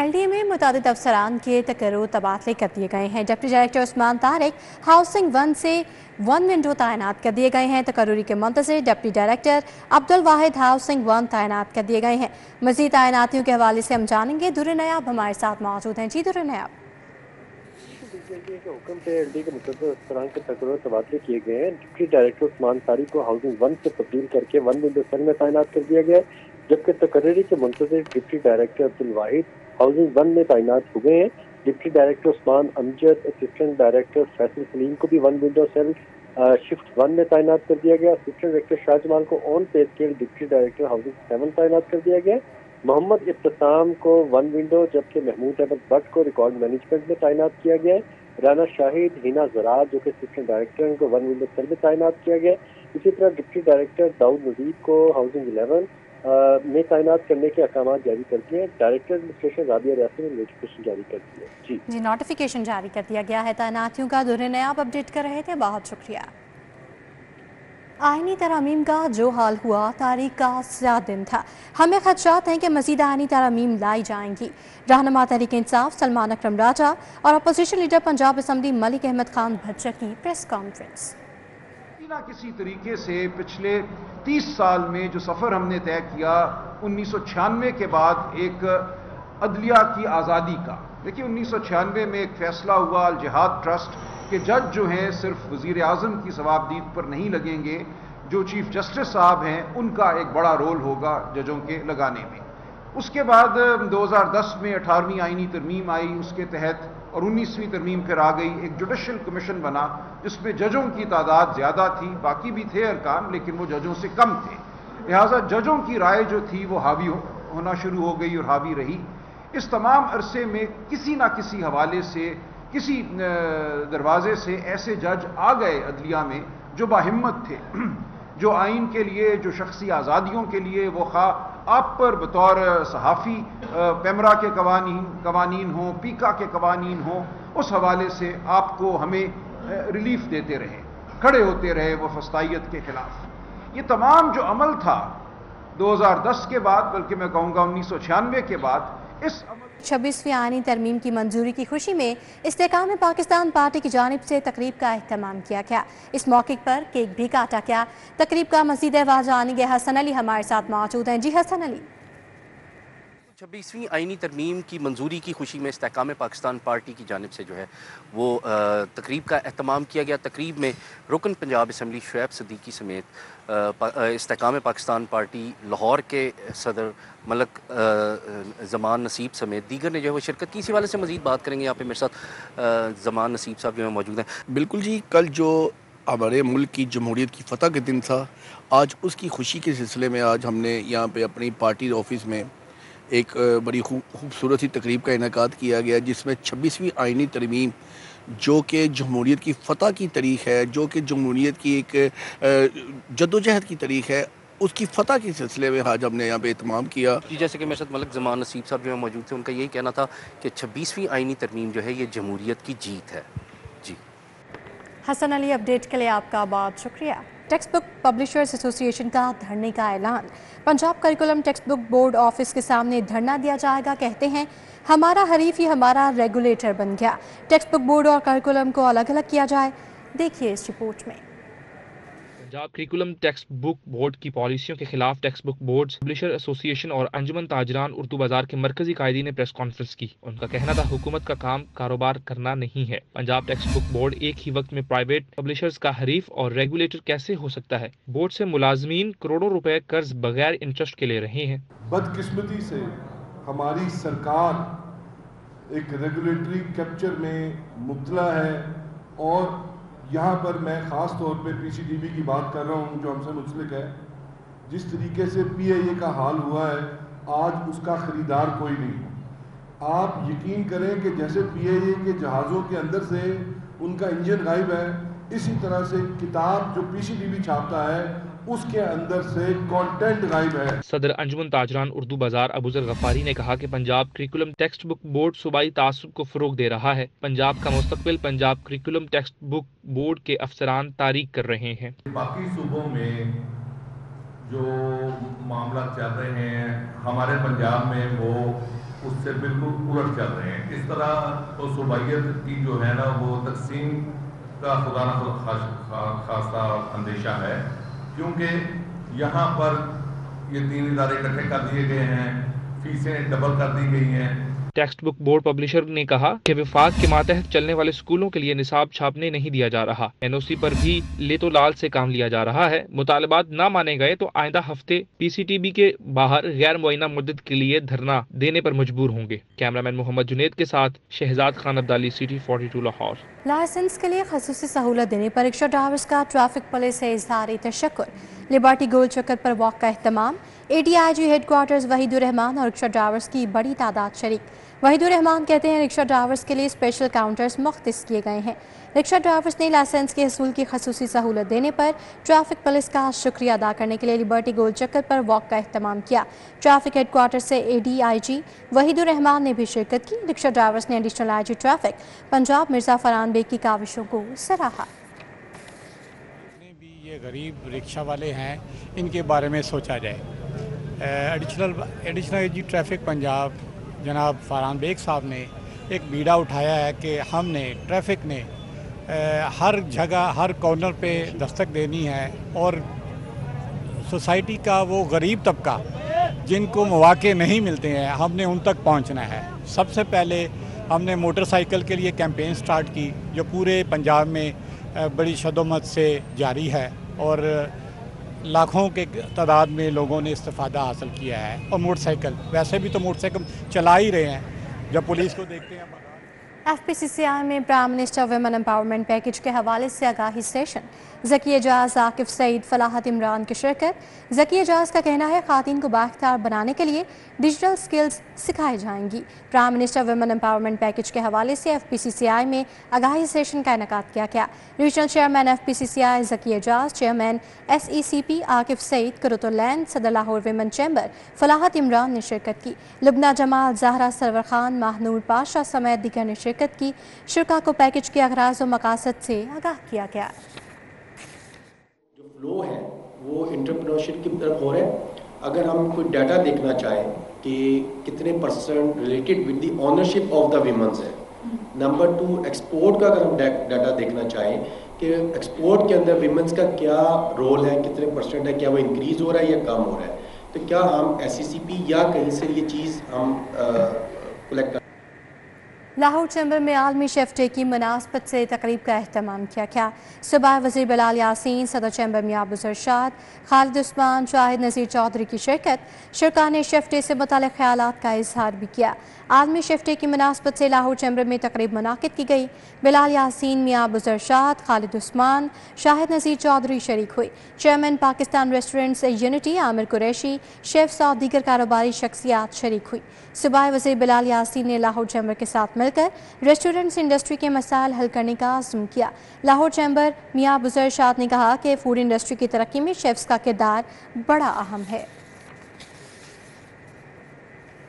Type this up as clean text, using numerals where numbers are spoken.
LDA में मुतादिद अफसरान के तकर्रुर तबादले कर दिए गए हैं। Deputy director Usman Tariq housing 1 से 1 विंडो तैनात कर दिए गए हैं। तकर्रुरी के मुंतज़िर डिप्टी डायरेक्टर अब्दुल वाहिद हाउसिंग 1 तैनात कर दिए गए हैं। मज़ीद तैनातियों के हवाले से हम जानेंगे। दुर्र नयाब हमारे साथ मौजूद हैं। जी दुर्र नयाब। के हुक्म पे LDA के मुतअद्दिद अफसरान के तकर्रुर तबादले किए गए हैं। डिप्टी डायरेक्टर उस्मान तारिक को हाउसिंग 1 से तब्दील करके 1 विंडो सेल में तैनात कर दिया गया है, जबकि तकर्रुरी के मुंतज़िर डिप्टी डायरेक्टर अब्दुल वाहिद हाउसिंग 1 में तैनात हो गए हैं। Deputy director Usman Amjad, assistant director Faisal Salim को भी 1 विंडो सेल शिफ्ट 1 में तैनात कर दिया गया। असिस्टेंट डायरेक्टर शाहजमाल को ऑन पे स्केल डिप्टी डायरेक्टर हाउसिंग 7 तैनात कर दिया गया। मोहम्मद इब्तिसाम को 1 विंडो, जबकि महमूद अहमद भट्ट को रिकॉर्ड मैनेजमेंट में तैनात किया गया है। राना शाहिद, हिना ज़रात जो कि असिस्टेंट डायरेक्टर हैं, उनको 1 विंडो सेल में तैनात किया गया। इसी तरह डिप्टी डायरेक्टर दाऊद नजीब को हाउसिंग 11 में तैनात करने के अहकाम जारी कर दिए हैं। डायरेक्टर एडमिनिस्ट्रेशन राबिया रियासी ने नोटिफिकेशन जारी कर दिया जी नोटिफिकेशन जारी कर दिया गया है तैनातियों का। दुर्र नयाब अपडेट कर रहे थे, बहुत शुक्रिया। आईनी तरमीम का जो हाल हुआ तारीख का 7 दिन था। हमें खदशात हैं कि मज़ीद आईनी तरमीम लाई जाएंगी। रहनुमा तहरीक इंसाफ सलमान अकरम राजा और opposition leader Punjab assembly Malik Ahmad Khan Bhajjar की प्रेस कॉन्फ्रेंस। किसी तरीके से पिछले 30 साल में जो सफ़र हमने तय किया 1996 के बाद एक अदलिया की आज़ादी का, देखिए 1996 में एक फैसला हुआ अल जिहाद ट्रस्ट कि जज जो हैं सिर्फ वज़ीर आज़म की सवाबदीद पर नहीं लगेंगे, जो चीफ जस्टिस साहब हैं उनका एक बड़ा रोल होगा जजों के लगाने में। उसके बाद 2010 में 18वीं आईनी तरमीम आई, उसके तहत और 19वीं तरमीम फिर आ गई। एक जुडिशल कमीशन बना जिसमें जजों की तादाद ज़्यादा थी, बाकी भी थे अरकान लेकिन वो जजों से कम थे, लिहाजा जजों की राय जो थी वो हावी होना शुरू हो गई और हावी रही। इस तमाम अरसे में किसी ना किसी हवाले से, किसी दरवाजे से ऐसे जज आ गए अदलिया में जो बाहिम्मत थे, जो आइन के लिए, जो शख्सी आज़ादियों के लिए, वो खा आप पर बतौर सहाफ़ी पेमरा के कवानीन हों, पीका के कवानीन हों, उस हवाले से आपको हमें रिलीफ देते रहे, खड़े होते रहे वो फस्तायत के खिलाफ। ये तमाम जो अमल था 2010 के बाद, बल्कि मैं कहूँगा 1996 के बाद, इस 26वीं आईनी तरमीम की मंजूरी की खुशी में इस्तेकाम पाकिस्तान पार्टी की जानिब से तकरीब का एहतमाम किया गया। इस मौके पर केक भी काटा गया। तकरीब का मज़ीद अहवाल जानेंगे। हसन अली हमारे साथ मौजूद हैं। जी हसन अली। 26वीं आईनी तरमीम की मंजूरी की खुशी में इस्तेकाम पाकिस्तान पार्टी की जानिब से जो है वो तकरीब का एहतमाम किया गया। तकरीब में रुकन पंजाब असम्बली शुएब सिद्दीकी समेत इस्तेकाम पाकिस्तान पार्टी लाहौर के सदर मलक ज़मान नसीब समेत दीगर ने जो है वो शिरकत की। इसी वाले से मज़ीद बात करेंगे। यहाँ पे मेरे साथ ज़मान नसीब साहब जो है मौजूद हैं। बिल्कुल जी, कल जो हमारे मुल्क की जमहूरियत की फ़तह के दिन था, आज उसकी खुशी के सिलसिले में आज हमने यहाँ पे अपनी पार्टी ऑफिस में एक बड़ी खूबसूरत सी तकरीब का इनेकाद किया गया, जिसमें 26वीं आईनी तरमीम जो कि जमहूरियत की फ़तह की तारीख़ है, जो कि जमहूरियत की एक जद्दोजहद की तारीख़ है, उसकी फ़तह के सिलसिले में आज हमने यहाँ पे इत्माम किया। जैसे कि मेरे साथ मलक ज़मान नसीब साहब जो है मौजूद थे, उनका यही कहना था कि 26वीं आईनी तरमीम जो है ये जमहूरियत की जीत है। जी हसन अली, अपडेट के लिए आपका बहुत शुक्रिया। टेक्स्ट बुक पब्लिशर्स एसोसिएशन का धरने का ऐलान। Punjab curriculum text book board office के सामने धरना दिया जाएगा। कहते हैं हमारा हरीफ ही हमारा रेगुलेटर बन गया। टेक्स्ट बुक बोर्ड और करिकुलम को अलग अलग किया जाए। देखिए इस रिपोर्ट में। Punjab curriculum text book board की पॉलिसियों के खिलाफ text book board, publisher association और अंजुमन ताजरान उर्दू बाजार के मरकजी कायदी ने प्रेस कॉन्फ्रेंस की। उनका कहना था हुकूमत का काम कारोबार करना नहीं है। पंजाब टेक्स्ट बुक बोर्ड एक ही वक्त में प्राइवेट पब्लिशर्स का हरीफ और रेगुलेटर कैसे हो सकता है। बोर्ड से मुलाजमीन करोड़ों रुपए कर्ज बगैर इंटरेस्ट के ले रहे हैं। बदकिस्मती से हमारी सरकार एक रेगुलेटरी कैप्चर में मुब्तला है और यहाँ पर मैं ख़ास तौर पे PCDB की बात कर रहा हूँ जो हमसे मुंसलिक है। जिस तरीके से PIA का हाल हुआ है, आज उसका ख़रीदार कोई नहीं। आप यकीन करें कि जैसे PIA के जहाज़ों के अंदर से उनका इंजन गायब है, इसी तरह से किताब जो PCDB छापता है उसके अंदर से कंटेंट गायब है। सदर अंजुमन ताजरान उर्दू बाजार अबूजर गफ्फारी ने कहा कि Punjab curriculum text book board सूबाई तासुब को फरोग दे रहा है। पंजाब का मुस्तकबिल Punjab curriculum text book board के अफसरान तारीख कर रहे हैं। बाकी सूबों में जो मामला चल रहे हैं, हमारे पंजाब में वो اس سے بالکل الٹ چل رہے ہیں. اس طرح تو صوبائیت کی جو ہے نا وہ تقسیم کا خدا نہ خاصا اندیشہ ہے، کیونکہ یہاں پر یہ 3 ادارے اکٹھے کر دیے گئے ہیں، فیسیں ڈبل کر دی گئی ہیں. ٹیکسٹ بک بورڈ پبلشر نے کہا کہ وفاق کے ماتحت چلنے والے اسکولوں کے لیے نصاب چھاپنے نہیں دیا جا رہا. این او سی پر بھی لے تو لال سے کام لیا جا رہا ہے. مطالبات نہ مانے گئے تو آئندہ ہفتے پی سی ٹی بی کے باہر غیر معینہ مدت کے لیے دھرنا دینے پر مجبور ہوں گے. کیمرامین محمد جنید کے ساتھ شہزاد خان عبدالی، CT 42 لاہور. لائسنس کے لیے خصوصی سہولت دینے پر رکشہ ڈرائیورز کا ٹریفک پولیس سے اظہار تشکر. لبرٹی گول چکر پر واک کا اہتمام. ADIG ہیڈ کوارٹرز وحید الرحمان اور رکشہ ڈرائیورز کی بڑی تعداد شریک. وحید الرحمان کہتے ہیں رکشہ ڈرائیورز کے لیے اسپیشل کاؤنٹرز مختص کیے گئے ہیں. رکشہ ڈرائیورز نے لائسنس کے حصول کی خصوصی سہولت دینے پر ٹریفک پولیس کا شکریہ ادا کرنے کے لیے لبرٹی گول چکر پر واک کا اہتمام کیا. ٹریفک ہیڈ کوارٹر سے ADIG وحید الرحمان نے بھی شرکت کی. رکشہ ڈرائیورز نے additional IG traffic Punjab Mirza Farhan Baig کی کاوشوں کو سراہا. یہ غریب رکشہ والے ہیں، ان کے بارے میں سوچا جائے. ایڈیشنل IG ٹریفک پنجاب جناب فرحان بیگ صاحب نے ایک بیڑا اٹھایا ہے کہ ہم نے ٹریفک نے ہر جگہ ہر کارنر پہ دستک دینی ہے اور سوسائٹی کا وہ غریب طبقہ جن کو مواقع نہیں ملتے ہیں ہم نے ان تک پہنچنا ہے. سب سے پہلے ہم نے موٹر سائیکل کے لیے کیمپین سٹارٹ کی جو پورے پنجاب میں بڑی شدومت سے جاری ہے اور لاکھوں کے تعداد میں لوگوں نے استفادہ حاصل کیا ہے. اور موٹر سائیکل ویسے بھی تو موٹر سائیکل چلا ہی رہے ہیں، جب پولیس کو دیکھتے ہیں. FPCCI میں prime minister women empowerment package کے حوالے سے آگاہی سیشن. ذکی اعجاز، عاقف سعید، فلاحت عمران کی شرکت. ذکی اعجاز کا کہنا ہے خواتین کو بااختیار بنانے کے لیے ڈیجیٹل سکلز سکھائی جائیں گی. Prime minister women empowerment package کے حوالے سے FPCCI میں آگاہی سیشن کا انعقاد کیا گیا. ریجنل چیئرمین FPCCI ذکی اعجاز، چیئرمین SECP عاقف سعید، کرۃ العین صدر لاہور ویمن چیمبر فلاحت عمران نے شرکت کی. لبنہ جمال، زہرا سرور خان، ماہنور پاشا سمیت دیگر نے شرکت کی. شرکاء کو پیکج کے اغراض و مقاصد سے آگاہ کیا گیا. جو فلو ہے وہ انٹرپرینورشپ کی طرف ہو رہا ہے. اگر ہم کوئی ڈیٹا دیکھنا چاہیں کہ کتنے percent related with the ownership of the women's ہے. نمبر 2 ایکسپورٹ کا اگر ہم ڈیٹا دیکھنا چاہیں کہ ایکسپورٹ کے اندر ویمنز کا کیا رول ہے، کتنے پرسنٹ ہے، کیا وہ انکریز ہو رہا ہے یا کم ہو رہا ہے، تو کیا ہم SECP یا کہیں سے یہ چیز ہم کلیکٹ کر. لاہور چیمبر میں عالمی شیف ڈے کی مناسبت سے تقریب کا اہتمام کیا گیا. صوبائی وزیر بلال یاسین، صدر چیمبر میاں ابوذر ارشاد، خالد عثمان، شاہد نذیر چودھری کی شرکت. شرکاء نے شیف ڈے سے متعلق خیالات کا اظہار بھی کیا. عالمی شیف ڈے کی مناسبت سے لاہور چیمبر میں تقریب منعقد کی گئی. بلال یاسین، میاں ابوذر ارشاد، خالد عثمان، شاہد نذیر چودھری شریک ہوئے. چیئرمین پاکستان ریسٹورنٹس یونٹی عامر قریشی، شیفز اور دیگر کاروباری شخصیات شریک ہوئی. صوبائی وزیر بلال یاسین نے لاہور چیمبر کے ساتھ مل کر ریسٹورنٹس انڈسٹری کے مسائل حل کرنے کا عزم کیا. لاہور چیمبر میاں ابوذر ارشاد نے کہا کہ فوڈ انڈسٹری کی ترقی میں شیفز کا کردار بڑا اہم ہے.